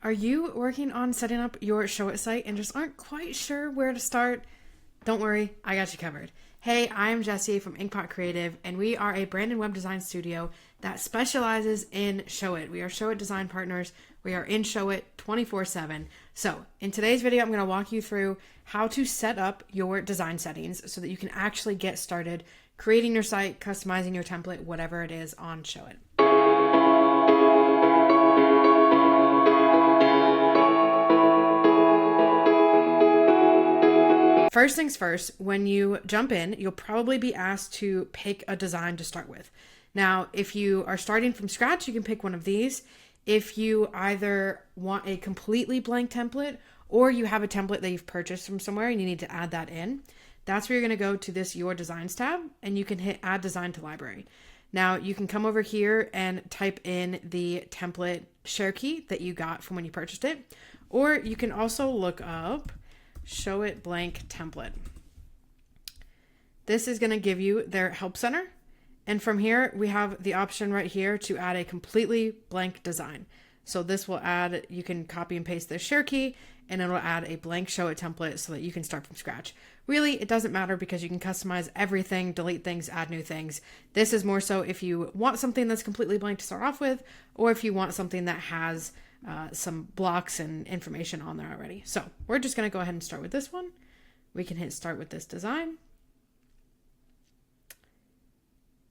Are you working on setting up your Showit site and just aren't quite sure where to start? Don't worry, I got you covered. Hey, I'm Jessie from Inkpot Creative, and we are a brand and web design studio that specializes in Showit. We are Showit design partners. We are in Showit 24/7. So in today's video, I'm going to walk you through how to set up your design settings so that you can actually get started creating your site, customizing your template, whatever it is on Showit. First things first, when you jump in, you'll probably be asked to pick a design to start with. Now, if you are starting from scratch, you can pick one of these. If you either want a completely blank template or you have a template that you've purchased from somewhere and you need to add that in, that's where you're going to go to this Your Designs tab and you can hit Add Design to Library. Now, you can come over here and type in the template share key that you got from when you purchased it, or you can also look up Showit blank template. This is going to give you their help center. And from here, we have the option right here to add a completely blank design. So this will add, you can copy and paste the share key and it'll add a blank Showit template so that you can start from scratch. Really, it doesn't matter because you can customize everything, delete things, add new things. This is more so if you want something that's completely blank to start off with, or if you want something that has some blocks and information on there already. So we're just going to go ahead and start with this one. We can hit start with this design.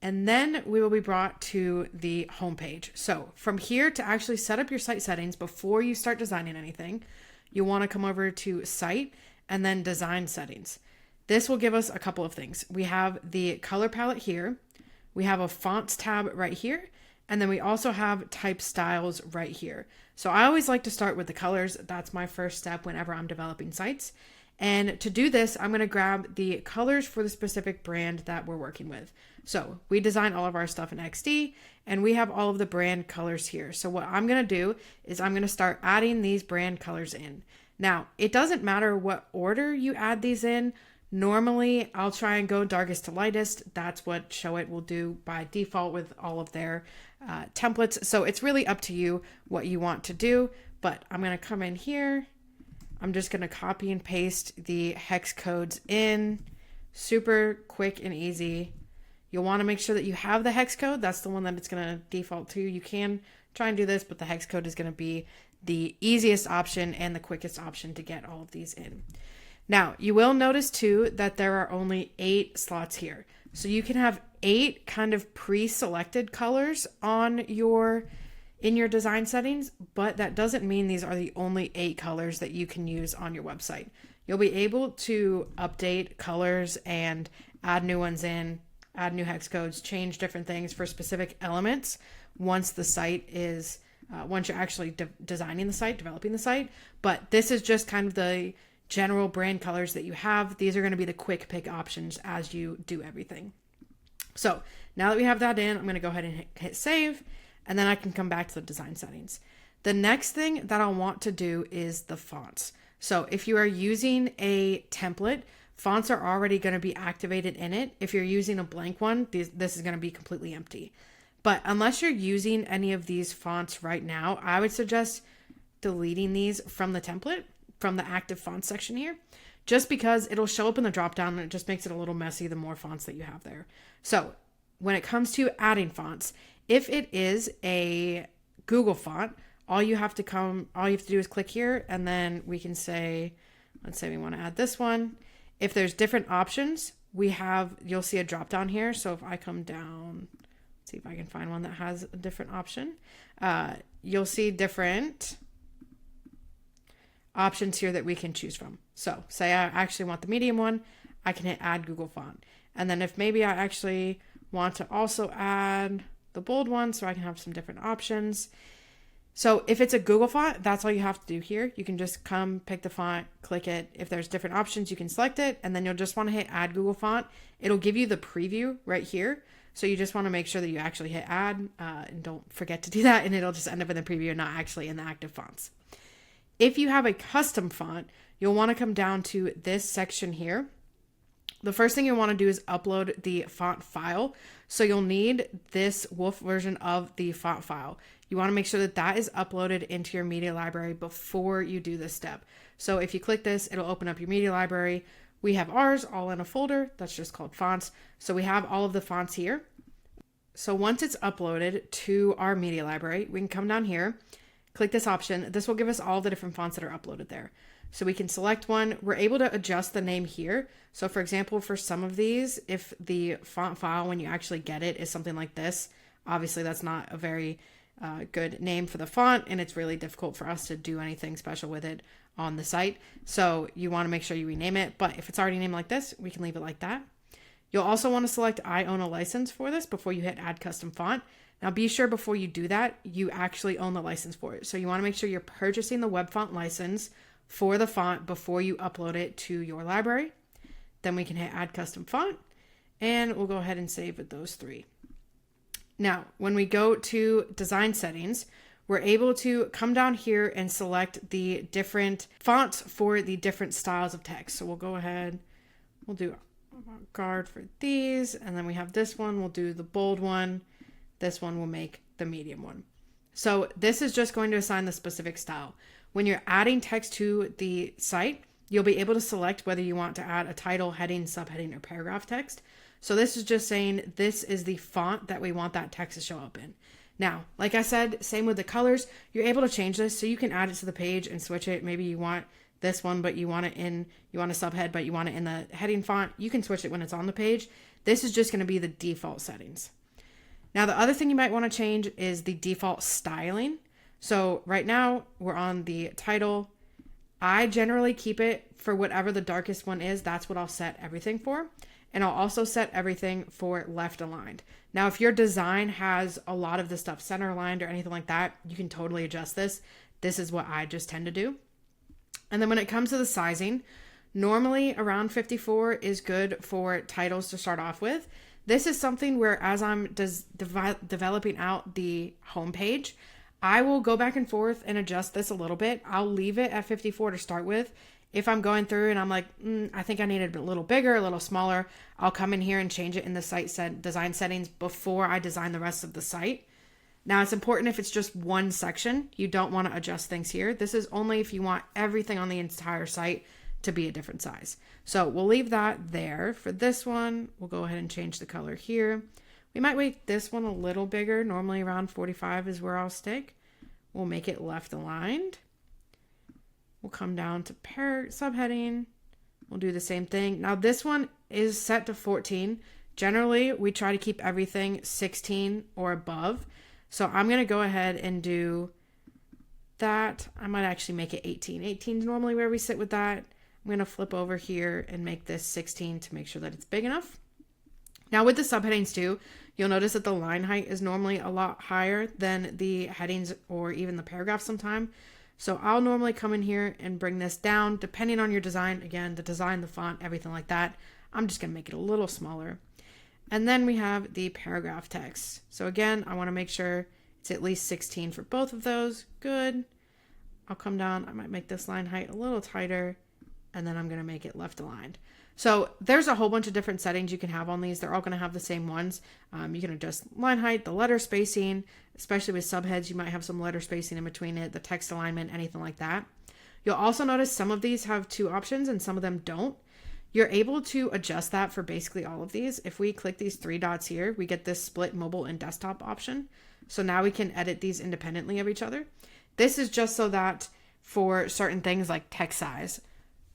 And then we will be brought to the home page. So from here, to actually set up your site settings before you start designing anything, you want to come over to Site and then Design Settings. This will give us a couple of things. We have the color palette here. We have a fonts tab right here. And then we also have type styles right here. So I always like to start with the colors. That's my first step whenever I'm developing sites. And to do this, I'm going to grab the colors for the specific brand that we're working with. So we design all of our stuff in XD and we have all of the brand colors here. So what I'm going to do is I'm going to start adding these brand colors in. Now, it doesn't matter what order you add these in. Normally, I'll try and go darkest to lightest. That's what Showit will do by default with all of their templates. So it's really up to you what you want to do. But I'm going to come in here. I'm just going to copy and paste the hex codes in. Super quick and easy. You'll want to make sure that you have the hex code. That's the one that it's going to default to. You can try and do this, but the hex code is going to be the easiest option and the quickest option to get all of these in. Now, you will notice too that there are only 8 slots here. So you can have 8 kind of pre-selected colors in your design settings, but that doesn't mean these are the only 8 colors that you can use on your website. You'll be able to update colors and add new ones in, add new hex codes, change different things for specific elements once the site is, once you're actually designing the site, developing the site. But this is just kind of the general brand colors that you have. These are going to be the quick pick options as you do everything. So now that we have that in, I'm going to go ahead and hit save, and then I can come back to the design settings. The next thing that I'll want to do is the fonts. So if you are using a template, fonts are already going to be activated in it. If you're using a blank one, this is going to be completely empty. But unless you're using any of these fonts right now, I would suggest deleting these from the template, from the active fonts section here, just because it'll show up in the dropdown and it just makes it a little messy the more fonts that you have there. So when it comes to adding fonts, if it is a Google font, all you have to do is click here, and then we can say, let's say we want to add this one. If there's different options, you'll see a drop down here. So if I come down, let's see if I can find one that has a different option. You'll see different options here that we can choose from. So say I actually want the medium one, I can hit add Google font. And then if maybe I actually want to also add the bold one so I can have some different options. So if it's a Google font, that's all you have to do here. You can just come pick the font, click it. If there's different options, you can select it, and then you'll just want to hit add Google font. It'll give you the preview right here. So you just want to make sure that you actually hit add and don't forget to do that, and it'll just end up in the preview and not actually in the active fonts. If you have a custom font, you'll want to come down to this section here. The first thing you want to do is upload the font file. So you'll need this wolf version of the font file. You want to make sure that that is uploaded into your media library before you do this step. So if you click this, it'll open up your media library. We have ours all in a folder that's just called fonts. So we have all of the fonts here. So once it's uploaded to our media library, we can come down here, click this option. This will give us all the different fonts that are uploaded there. So we can select one. We're able to adjust the name here. So for example, for some of these, if the font file, when you actually get it, is something like this, obviously that's not a very good name for the font, and it's really difficult for us to do anything special with it on the site. So you want to make sure you rename it. But if it's already named like this, we can leave it like that. You'll also want to select I own a license for this before you hit add custom font. Now be sure before you do that, you actually own the license for it. So you want to make sure you're purchasing the web font license for the font before you upload it to your library. Then we can hit add custom font, and we'll go ahead and save with those three. Now, when we go to design settings, we're able to come down here and select the different fonts for the different styles of text. So we'll go ahead, we'll do avant-garde for these, and then we have this one, we'll do the bold one. This one will make the medium one. So this is just going to assign the specific style. When you're adding text to the site, you'll be able to select whether you want to add a title, heading, subheading, or paragraph text. So this is just saying this is the font that we want that text to show up in. Now, like I said, same with the colors, you're able to change this so you can add it to the page and switch it. Maybe you want this one, but you want a subhead, but you want it in the heading font. You can switch it when it's on the page. This is just going to be the default settings. Now, the other thing you might want to change is the default styling. So right now we're on the title. I generally keep it for whatever the darkest one is. That's what I'll set everything for. And I'll also set everything for left aligned. Now, if your design has a lot of the stuff center aligned or anything like that, you can totally adjust this. This is what I just tend to do. And then when it comes to the sizing, normally around 54 is good for titles to start off with. This is something where as I'm developing out the homepage, I will go back and forth and adjust this a little bit. I'll leave it at 54 to start with. If I'm going through and I'm like, I think I need it a little bigger, a little smaller, I'll come in here and change it in the design settings before I design the rest of the site. Now, it's important if it's just one section, you don't want to adjust things here. This is only if you want everything on the entire site to be a different size. So we'll leave that there. For this one, we'll go ahead and change the color here. We might make this one a little bigger. Normally around 45 is where I'll stick. We'll make it left aligned. We'll come down to subheading. We'll do the same thing. Now this one is set to 14. Generally, we try to keep everything 16 or above. So I'm going to go ahead and do that. I might actually make it 18. 18 is normally where we sit with that. I'm going to flip over here and make this 16 to make sure that it's big enough. Now with the subheadings too, you'll notice that the line height is normally a lot higher than the headings or even the paragraphs sometimes. So I'll normally come in here and bring this down depending on your design. Again, the design, the font, everything like that. I'm just going to make it a little smaller. And then we have the paragraph text. So again, I want to make sure it's at least 16 for both of those. Good. I'll come down. I might make this line height a little tighter, and then I'm going to make it left aligned. So there's a whole bunch of different settings you can have on these. They're all going to have the same ones. You can adjust line height, the letter spacing, especially with subheads, you might have some letter spacing in between it, the text alignment, anything like that. You'll also notice some of these have two options and some of them don't. You're able to adjust that for basically all of these. If we click these three dots here, we get this split mobile and desktop option. So now we can edit these independently of each other. This is just so that for certain things like text size,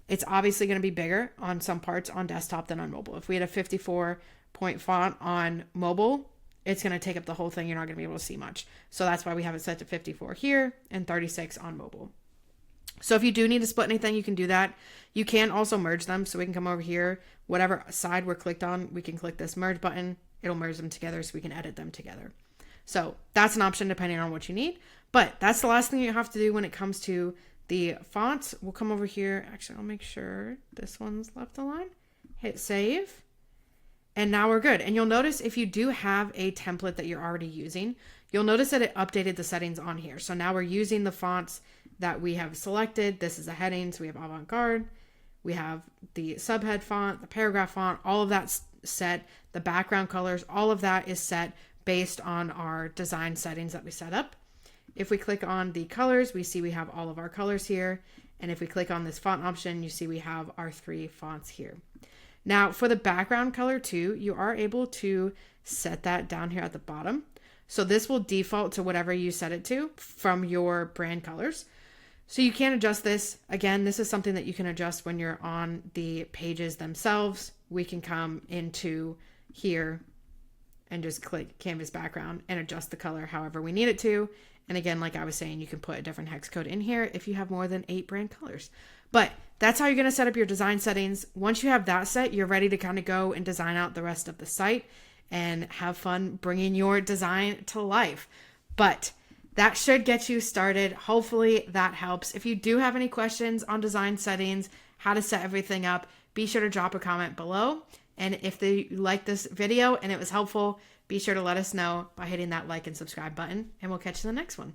it's obviously going to be bigger on some parts on desktop than on mobile. If we had a 54-point font on mobile, it's going to take up the whole thing. You're not going to be able to see much. So that's why we have it set to 54 here and 36 on mobile. So if you do need to split anything, you can do that. You can also merge them. So we can come over here, whatever side we're clicked on, we can click this merge button. It'll merge them together so we can edit them together. So that's an option depending on what you need. But that's the last thing you have to do when it comes to the fonts. We'll come over here. Actually, I'll make sure this one's left aligned. Hit save. And now we're good. And you'll notice if you do have a template that you're already using, you'll notice that it updated the settings on here. So now we're using the fonts that we have selected. This is the heading. So we have avant-garde. We have the subhead font, the paragraph font, all of that's set. The background colors, all of that is set based on our design settings that we set up. If we click on the colors, we see we have all of our colors here. And if we click on this font option, you see we have our 3 fonts here. Now for the background color too, you are able to set that down here at the bottom. So this will default to whatever you set it to from your brand colors. So you can adjust this. Again, this is something that you can adjust when you're on the pages themselves. We can come into here and just click canvas background and adjust the color however we need it to. And again, like I was saying, you can put a different hex code in here if you have more than 8 brand colors. But that's how you're going to set up your design settings. Once you have that set, you're ready to kind of go and design out the rest of the site and have fun bringing your design to life. But that should get you started. Hopefully that helps. If you do have any questions on design settings, how to set everything up, be sure to drop a comment below. And if you like this video and it was helpful, be sure to let us know by hitting that like and subscribe button, and we'll catch you in the next one.